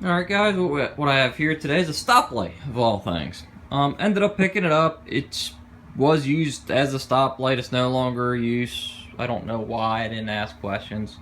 Alright guys, what I have here today is a stoplight, of all things. Ended up picking it up. It was used as a stoplight. It's no longer used. I don't know why. I didn't ask questions.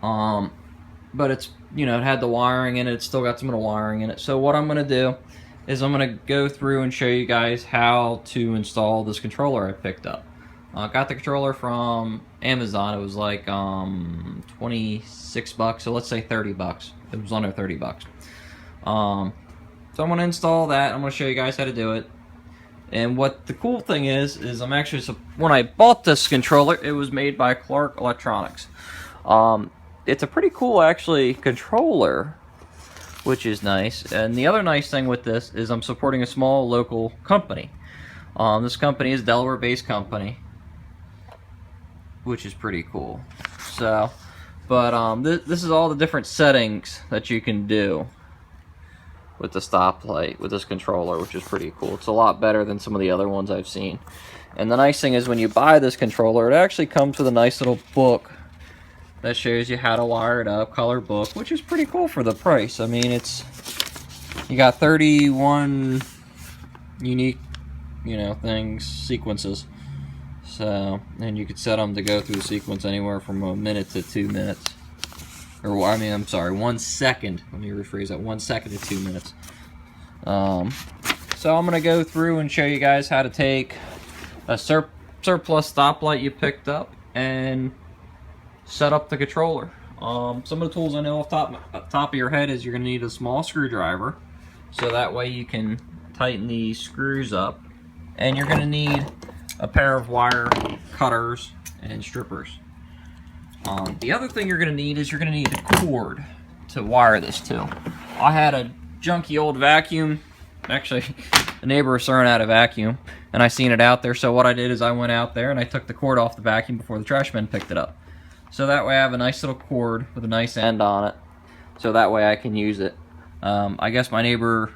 But it's, it had the wiring in it. It's still got some of the wiring in it. So what I'm going to do is I'm going to go through and show you guys how to install this controller I picked up. Got the controller from Amazon. It was like 26 bucks, so let's say 30 bucks. It was under 30 bucks. So I'm going to install that. I'm going to show you guys how to do it. And what the cool thing is I'm actually, when I bought this controller, it was made by Elecronices. It's a pretty cool, actually, controller, which is nice. And the other nice thing with this is I'm supporting a small local company. This company is a Delaware-based company, which is pretty cool. So, but this is all the different settings that you can do with the stoplight with this controller, which is pretty cool. It's a lot better than some of the other ones I've seen. And the nice thing is when you buy this controller, it actually comes with a nice little book that shows you how to wire it up, color book, which is pretty cool for the price. I mean, you got 31 unique, sequences. So, and you could set them to go through the sequence anywhere from a minute to 2 minutes. Or, I'm sorry, 1 second. Let me rephrase that, 1 second to 2 minutes. So I'm going to go through and show you guys how to take a surplus stoplight you picked up and set up the controller. Some of the tools I know off top of your head is you're going to need a small screwdriver, so that way you can tighten these screws up. And you're going to need a pair of wire cutters and strippers. The other thing you're going to need is you're going to need a cord to wire this to. I had a junky old vacuum. Actually, the neighbor was throwing out a vacuum, and I seen it out there. So what I did is I went out there and I took the cord off the vacuum before the trash men picked it up. So that way I have a nice little cord with a nice end on it. So that way I can use it. I guess my neighbor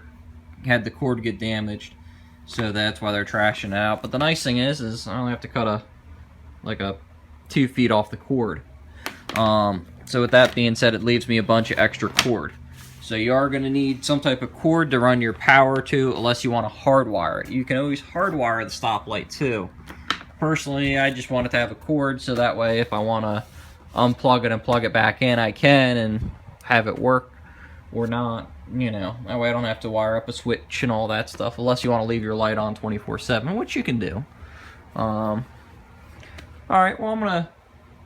had the cord get damaged, so that's why they're trashing it out. But the nice thing is I only have to cut like 2 feet off the cord. So with that being said, it leaves me a bunch of extra cord. So you are going to need some type of cord to run your power to, unless you want to hardwire it. You can always hardwire the stoplight too. Personally, I just want it to have a cord, so that way if I want to unplug it and plug it back in, I can and have it work or not. That way I don't have to wire up a switch and all that stuff, unless you want to leave your light on 24/7, which you can do. Alright, well, I'm going to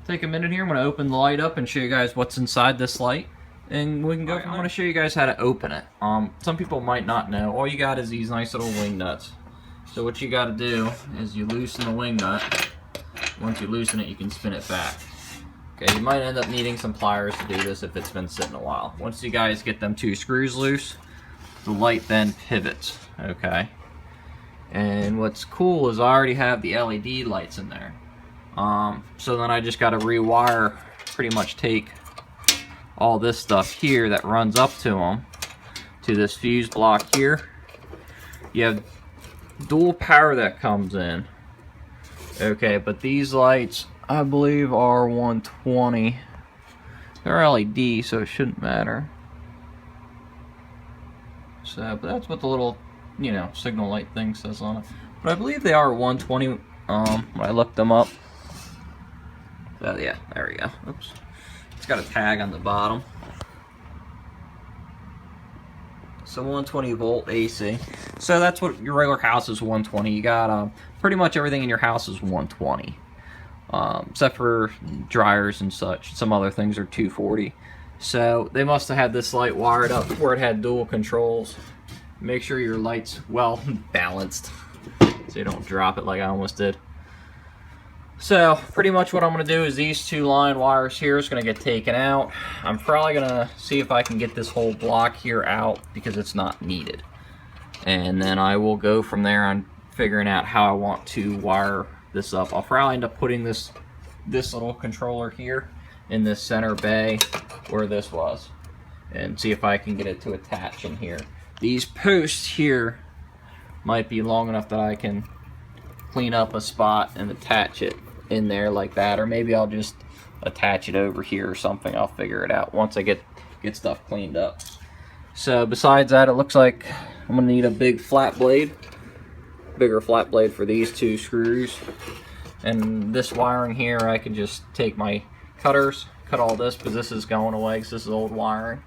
take a minute here. I'm going to open the light up and show you guys what's inside this light, and we can go. I'm going to show you guys how to open it. Some people might not know. All you got is these nice little wing nuts. So what you got to do is you loosen the wing nut. Once you loosen it, you can spin it back. Okay, you might end up needing some pliers to do this if it's been sitting a while. Once you guys get them 2 screws loose, the light then pivots. Okay, and what's cool is I already have the LED lights in there. So then I just got to rewire, pretty much take all this stuff here that runs up to them, to this fuse block here. You have dual power that comes in. Okay, but these lights, I believe, are 120. They're LED, so it shouldn't matter. So, but that's what the little, signal light thing says on it. But I believe they are 120 when I looked them up. So yeah, there we go. Oops. It's got a tag on the bottom. So 120 volt AC. So that's what your regular house is, 120. You got pretty much everything in your house is 120. Except for dryers and such. Some other things are 240. So they must have had this light wired up where it had dual controls. Make sure your light's well balanced so you don't drop it like I almost did. So pretty much what I'm going to do is these 2 line wires here is going to get taken out. I'm probably going to see if I can get this whole block here out because it's not needed. And then I will go from there on figuring out how I want to wire this up. I'll probably end up putting this little controller here in this center bay where this was, and see if I can get it to attach in here. These posts here might be long enough that I can clean up a spot and attach it in there like that, or maybe I'll just attach it over here or something. I'll figure it out once I get stuff cleaned up. So besides that, it looks like I'm gonna need a big flat blade, bigger flat blade for these 2 screws. And this wiring here, I can just take my cutters, cut all this, because this is going away because this is old wiring.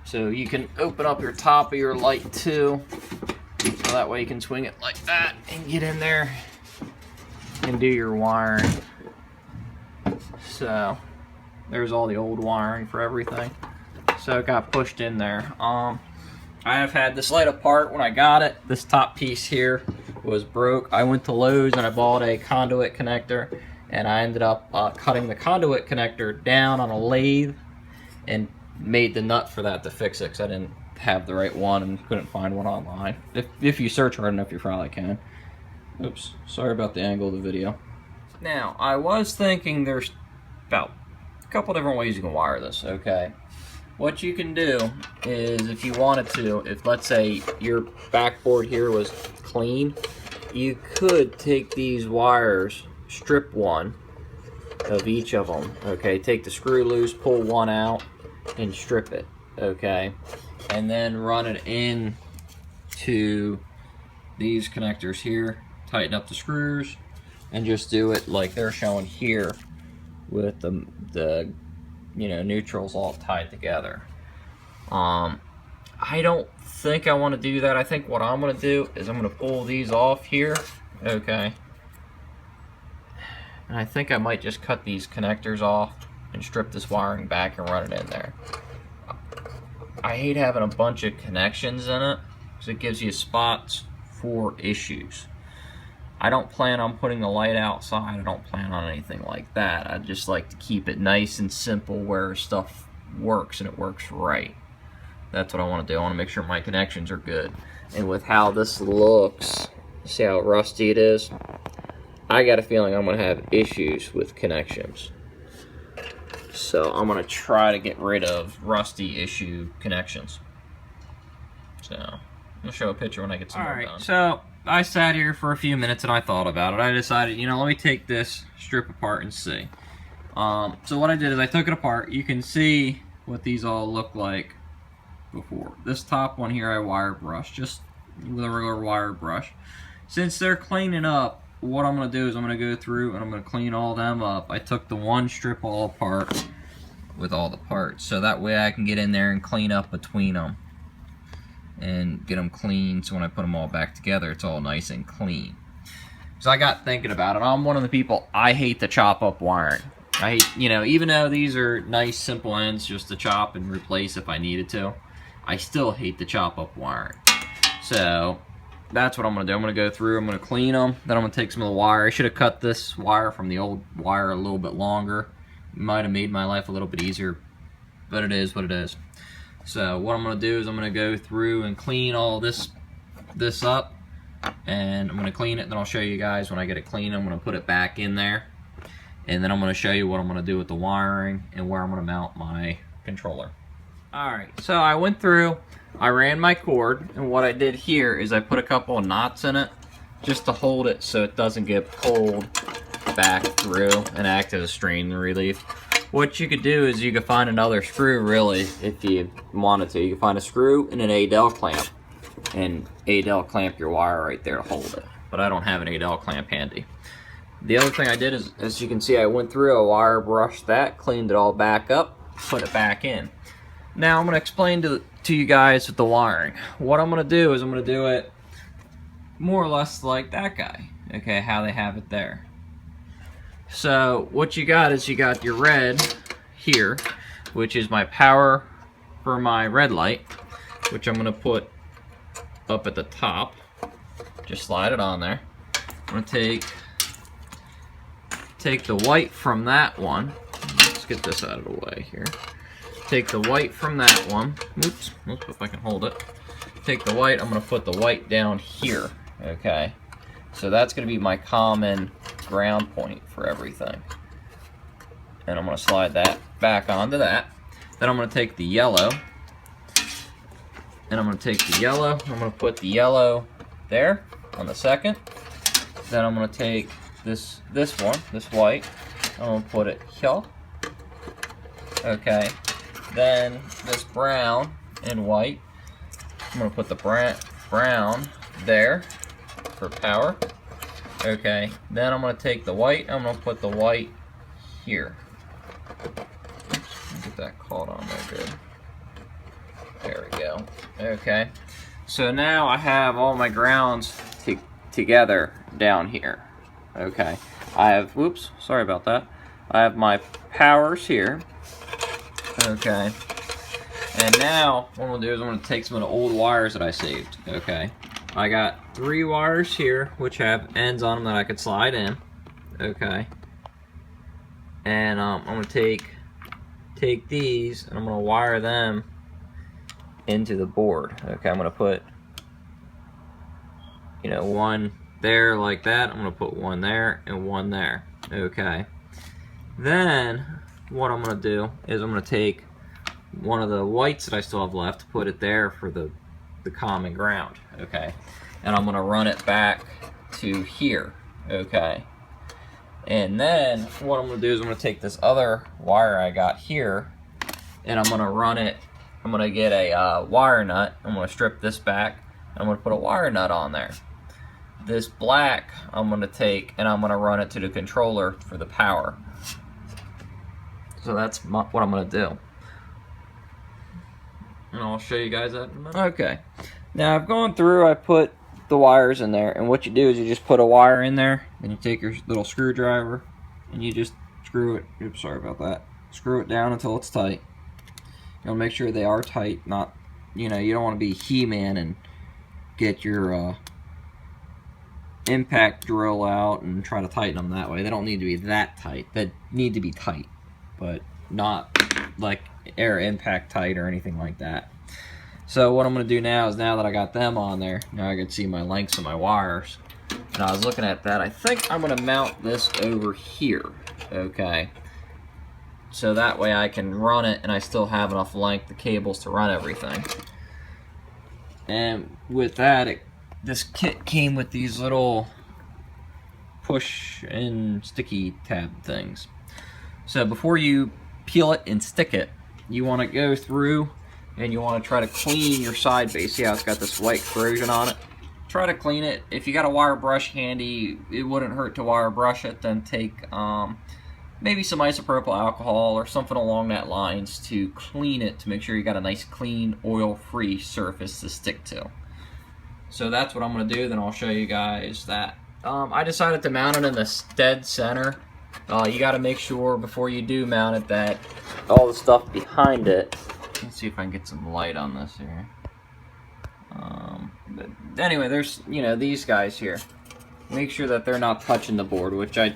So you can open up your top of your light too, so that way you can swing it like that and get in there and do your wiring. So there's all the old wiring for everything. So it got pushed in there. I have had this light apart when I got it. This top piece here was broke. I went to Lowe's and I bought a conduit connector, and I ended up cutting the conduit connector down on a lathe and made the nut for that to fix it, because I didn't have the right one and couldn't find one online. If you search hard enough, you probably can. Oops, sorry about the angle of the video. Now, I was thinking there's about a couple different ways you can wire this, okay? What you can do is, if you wanted to, if let's say your backboard here was clean, you could take these wires, strip one of each of them, okay? Take the screw loose, pull one out, and strip it, okay? And then run it in to these connectors here, tighten up the screws, and just do it like they're showing here with the you know, neutrals all tied together. I don't think I want to do that. I think what I'm going to do is I'm going to pull these off here, okay? And I think I might just cut these connectors off and strip this wiring back and run it in there. I hate having a bunch of connections in it because it gives you spots for issues. I don't plan on putting the light outside. I don't plan on anything like that. I just like to keep it nice and simple where stuff works and it works right. That's what I want to do. I want to make sure my connections are good. And with how this looks, see how rusty it is? I got a feeling I'm going to have issues with connections. So I'm going to try to get rid of rusty issue connections. So I'm going to show a picture when I get some more done. So I sat here for a few minutes and I thought about it. I decided, you know, let me take this strip apart and see. So what I did is I took it apart. You can see what these all look like before. This top one here I wire brushed, just with a regular wire brush. Since they're cleaning up, what I'm going to do is I'm going to go through and I'm going to clean all them up. I took the one strip all apart with all the parts, so that way I can get in there and clean up between them and get them clean, so when I put them all back together it's all nice and clean. So I got thinking about it. I'm one of the people, I hate to chop up wiring. I hate, you know, even though these are nice simple ends just to chop and replace if I needed to, I still hate to chop up wiring. So that's what I'm going to do. I'm going to go through, I'm going to clean them, then I'm going to take some of the wire. I should have cut this wire from the old wire a little bit longer. It might have made my life a little bit easier, but it is what it is. So what I'm going to do is I'm going to go through and clean all this up, and I'm going to clean it, then I'll show you guys when I get it clean. I'm going to put it back in there, and then I'm going to show you what I'm going to do with the wiring and where I'm going to mount my controller. Alright, so I went through, I ran my cord, and what I did here is I put a couple of knots in it just to hold it so it doesn't get pulled back through and act as a strain relief. What you could do is you could find another screw, really, if you wanted to. You could find a screw and an Adel clamp, and Adel clamp your wire right there to hold it. But I don't have an Adel clamp handy. The other thing I did is, as you can see, I went through, a wire brushed that, cleaned it all back up, put it back in. Now I'm going to explain to you guys with the wiring. What I'm going to do is I'm going to do it more or less like that guy, okay, how they have it there. So what you got is you got your red here, which is my power for my red light, which I'm going to put up at the top. Just slide it on there. I'm going to take the white from that one. Let's get this out of the way here. Take the white from that one. Oops, if I can hold it. Take the white, I'm going to put the white down here, okay? So that's going to be my common ground point for everything. And I'm going to slide that back onto that. Then I'm going to take the yellow. And I'm going to take the yellow. I'm going to put the yellow there on the second. Then I'm going to take this one, this white. I'm going to put it here. Okay. Then this brown and white, I'm going to put the brown there for power. Okay, then I'm going to take the white, I'm going to put the white here. Get that caught on there good. There we go. Okay, so now I have all my grounds together down here. Okay, I have, whoops, sorry about that. I have my powers here. Okay, and now what I'm going to do is I'm going to take some of the old wires that I saved. Okay, I got 3 wires here which have ends on them that I could slide in. Okay, and I'm going to take these and I'm going to wire them into the board. Okay, I'm going to put, you know, one there like that. I'm going to put one there and one there. Okay, then what I'm going to do is I'm going to take one of the whites that I still have left, put it there for the common ground. Okay, and I'm going to run it back to here. Okay, and then what I'm going to do is I'm going to take this other wire I got here and I'm going to run it. I'm going to get a wire nut. I'm going to strip this back. I'm going to put a wire nut on there. This black I'm going to take and I'm going to run it to the controller for the power. So that's what I'm going to do. And I'll show you guys that in a minute. Okay. Now I've gone through, I put the wires in there, and what you do is you just put a wire in there, and you take your little screwdriver, and you just screw it, oops, sorry about that, screw it down until it's tight. You want to make sure they are tight, not, you know, you don't want to be He-Man and get your impact drill out and try to tighten them that way. They don't need to be that tight. They need to be tight, but not like air impact tight or anything like that. So what I'm going to do now is, now that I got them on there, now I can see my lengths of my wires. And I was looking at that. I think I'm going to mount this over here. Okay. So that way I can run it and I still have enough length of cables to run everything. And with that, this kit came with these little push and sticky tab things. So before you peel it and stick it, you want to go through and you want to try to clean your side base. See how it's got this white corrosion on it? Try to clean it. If you got a wire brush handy, it wouldn't hurt to wire brush it. Then take maybe some isopropyl alcohol or something along that lines to clean it, to make sure you got a nice clean oil-free surface to stick to. So that's what I'm going to do. Then I'll show you guys that. I decided to mount it in the dead center. You got to make sure before you do mount it that all the stuff behind it. Let's see if I can get some light on this here. But anyway, there's, you know, these guys here. Make sure that they're not touching the board, which I,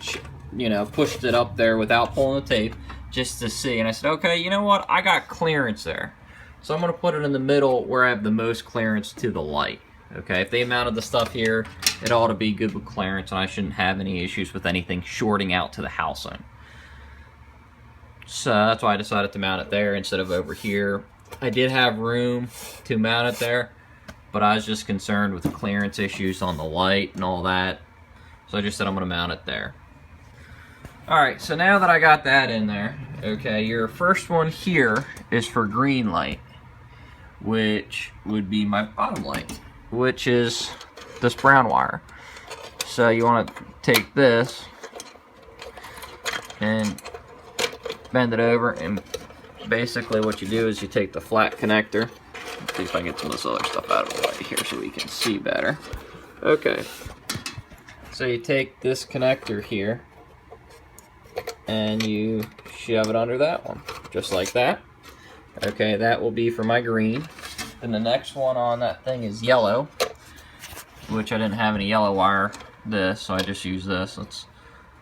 you know, pushed it up there without pulling the tape just to see. And I said, okay, you know what? I got clearance there. So I'm going to put it in the middle where I have the most clearance to the light. Okay, if they mounted the stuff here, it ought to be good with clearance, and I shouldn't have any issues with anything shorting out to the housing. So that's why I decided to mount it there instead of over here. I did have room to mount it there, but I was just concerned with the clearance issues on the light and all that. So I just said I'm going to mount it there. Alright, so now that I got that in there, okay, your first one here is for green light, which would be my bottom light, which is this brown wire. So you want to take this and bend it over, and basically what you do is you take the flat connector. Let's see if I can get some of this other stuff out of the way here so we can see better. Okay, so you take this connector here and you shove it under that one, just like that. Okay, that will be for my green. Then the next one on that thing is yellow, which I didn't have any yellow wire so I just use this. Let's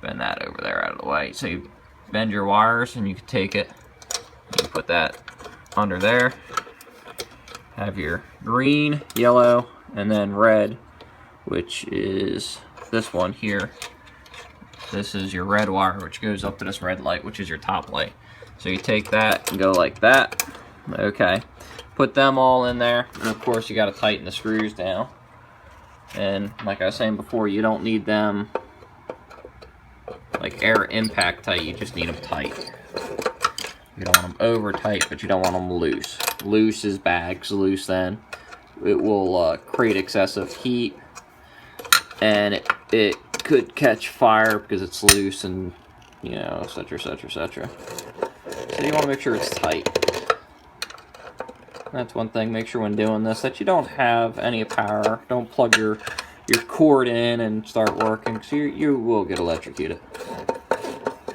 bend that over there out of the way. So you bend your wires and you can take it, you put that under there, have your green, yellow, and then red, which is this one here. This is your red wire, which goes up to this red light, which is your top light. So you take that and go like that. Okay, put them all in there, and of course you got to tighten the screws down. And like I was saying before, you don't need them like air impact tight, you just need them tight. You don't want them over tight, but you don't want them loose. Loose is bags, loose then. it will create excessive heat, and it could catch fire because it's loose and, you know, etc, etc, etc. So you want to make sure it's tight. That's one thing. Make sure when doing this that you don't have any power. Don't plug your cord in and start working, because you will get electrocuted.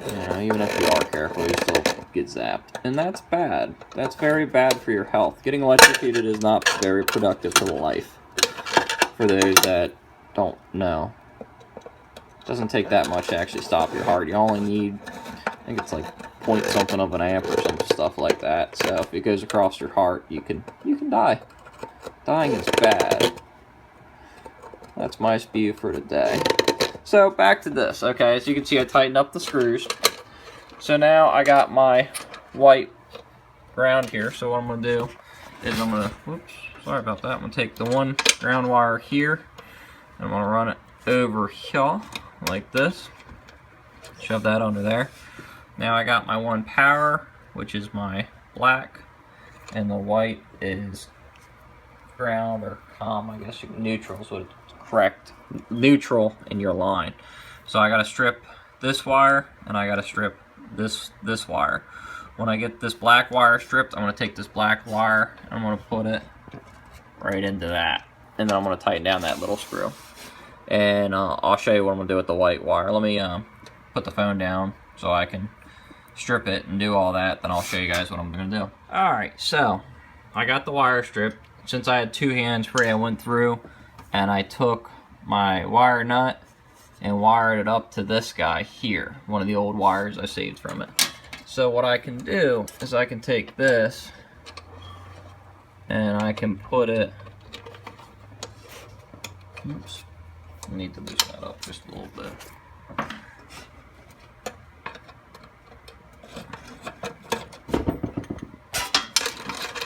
You know, even if you are careful, you still get zapped. And that's bad. That's very bad for your health. Getting electrocuted is not very productive to the life. For those that don't know. It doesn't take that much to actually stop your heart. You only need, I think it's like point something of an amp or some stuff like that. So if it goes across your heart, you can die. Dying is bad. That's my spew for today. So back to this. Okay, as you can see, I tightened up the screws. So now I got my white ground here. So what I'm gonna do is I'm gonna, whoops, sorry about that. I'm gonna take the one ground wire here and I'm gonna run it over here like this. Shove that under there. Now I got my one power, which is my black, and the white is ground or I guess neutral is what it's correct. Neutral in your line. So I gotta strip this wire and I gotta strip this wire. When I get this black wire stripped, I'm gonna take this black wire and I'm gonna put it right into that, and then I'm gonna tighten down that little screw. And I'll show you what I'm gonna do with the white wire. Let me put the phone down so I can strip it and do all that, then I'll show you guys what I'm gonna do. Alright, so I got the wire stripped. Since I had two hands free, I went through and I took my wire nut and wired it up to this guy here, one of the old wires I saved from it. So what I can do is I can take this and I can put it, oops, I need to loosen that up just a little bit.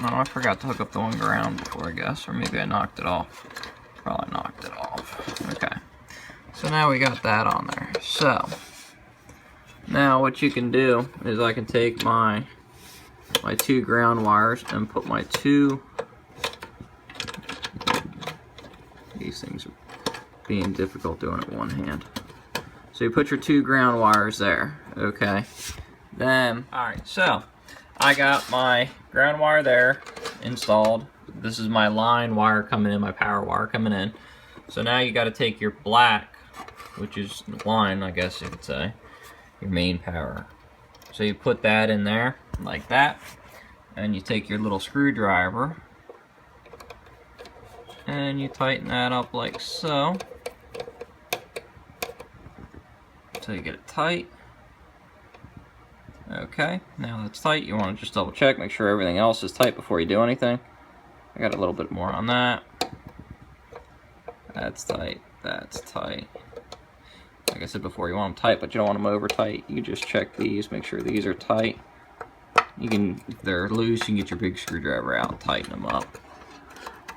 Oh, I forgot to hook up the one ground before, I guess, or maybe I knocked it off. Probably knocked it off. Okay. So now we got that on there. So now what you can do is I can take my two ground wires and put my two, these things are being difficult doing it one hand. So you put your two ground wires there, okay? Then, alright, so I got my ground wire there installed. This is my line wire coming in, my power wire coming in. So now you got to take your black, which is the line, I guess you could say, your main power. So you put that in there like that, and you take your little screwdriver and you tighten that up like so. So you get it tight. Okay, now that's tight. You want to just double check, make sure everything else is tight before you do anything. I got a little bit more on that. That's tight, that's tight. Like I said before, you want them tight, but you don't want them over tight. You just check these, make sure these are tight. You can, if they're loose, you can get your big screwdriver out and tighten them up.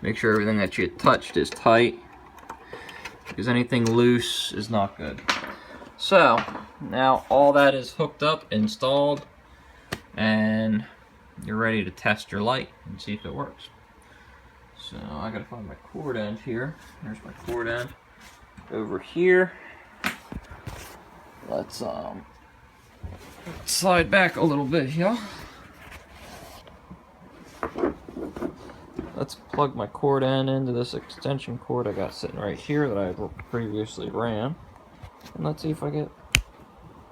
Make sure everything that you touched is tight, because anything loose is not good. So, now all that is hooked up, installed, and you're ready to test your light and see if it works. So, I gotta find my cord end here. There's my cord end. Over here, let's slide back a little bit here. Let's plug my cord end into this extension cord I got sitting right here that I previously ran. And let's see if I get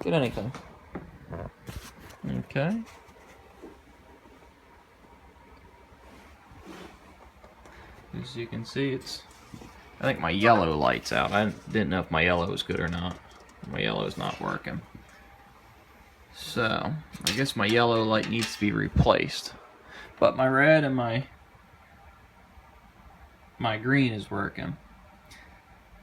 anything. Okay. As you can see, I think my yellow light's out. I didn't know if my yellow was good or not. My yellow is not working. So, I guess my yellow light needs to be replaced. But my red and my green is working.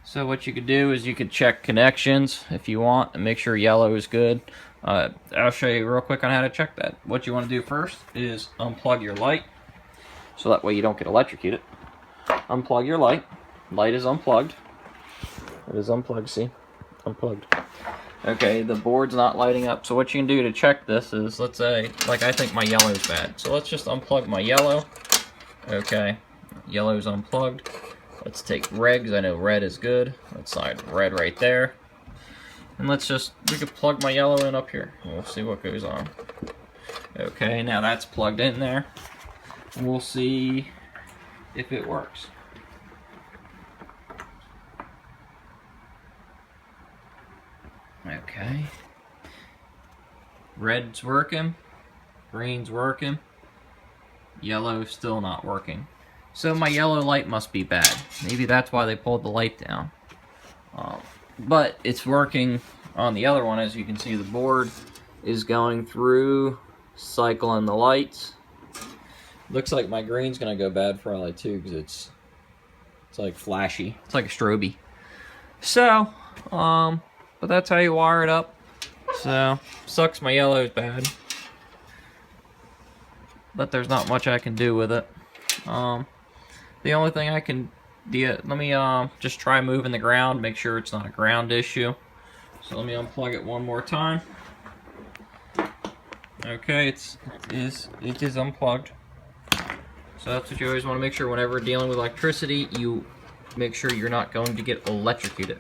So what you could do is you could check connections if you want and make sure yellow is good. I'll show you real quick on how to check that. What you want to do first is unplug your light, so that way you don't get electrocuted. Unplug your light. Light is unplugged. It is unplugged, see? Unplugged. Okay, the board's not lighting up. So what you can do to check this is, let's say, like I think my yellow is bad. So let's just unplug my yellow. Okay. Yellow's unplugged. Let's take red, because I know red is good. Let's slide red right there. And we could plug my yellow in up here. We'll see what goes on. Okay, now that's plugged in there. We'll see if it works. Okay. Red's working. Green's working. Yellow's still not working. So my yellow light must be bad. Maybe that's why they pulled the light down. But it's working on the other one. As you can see, the board is going through, cycling the lights. Looks like my green's gonna go bad probably too, because it's like flashy. It's like a strobe. So, but that's how you wire it up. So, sucks my yellow's bad, but there's not much I can do with it. The only thing I can do, let me just try moving the ground, make sure it's not a ground issue. So let me unplug it one more time. Okay, it is unplugged. So that's what you always want to make sure whenever dealing with electricity. You make sure you're not going to get electrocuted,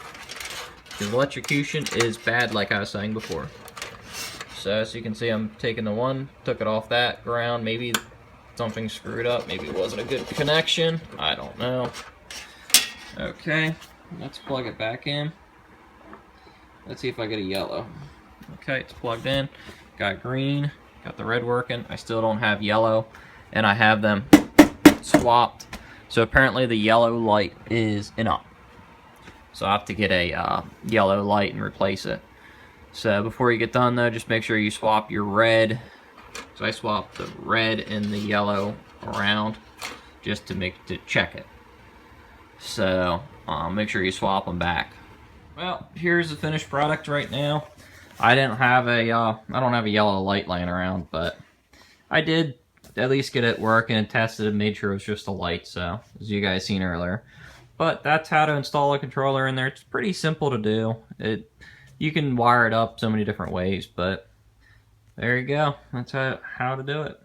because electrocution is bad, like I was saying before. So as you can see, I'm taking the one, took it off that ground. Maybe something screwed up. Maybe it wasn't a good connection. I don't know. Okay, let's plug it back in. Let's see if I get a yellow. Okay, it's plugged in. Got green, got the red working. I still don't have yellow, and I have them swapped. So apparently the yellow light is enough. So I have to get a yellow light and replace it. So before you get done though, just make sure you swap your red. So I swapped the red and the yellow around just to check it. So make sure you swap them back. Well, here's the finished product right now. I don't have a yellow light laying around, but I did at least get it working and tested and made sure it was just a light. So as you guys seen earlier. But that's how to install a controller in there. It's pretty simple to do. You can wire it up so many different ways, but there you go. That's how to do it.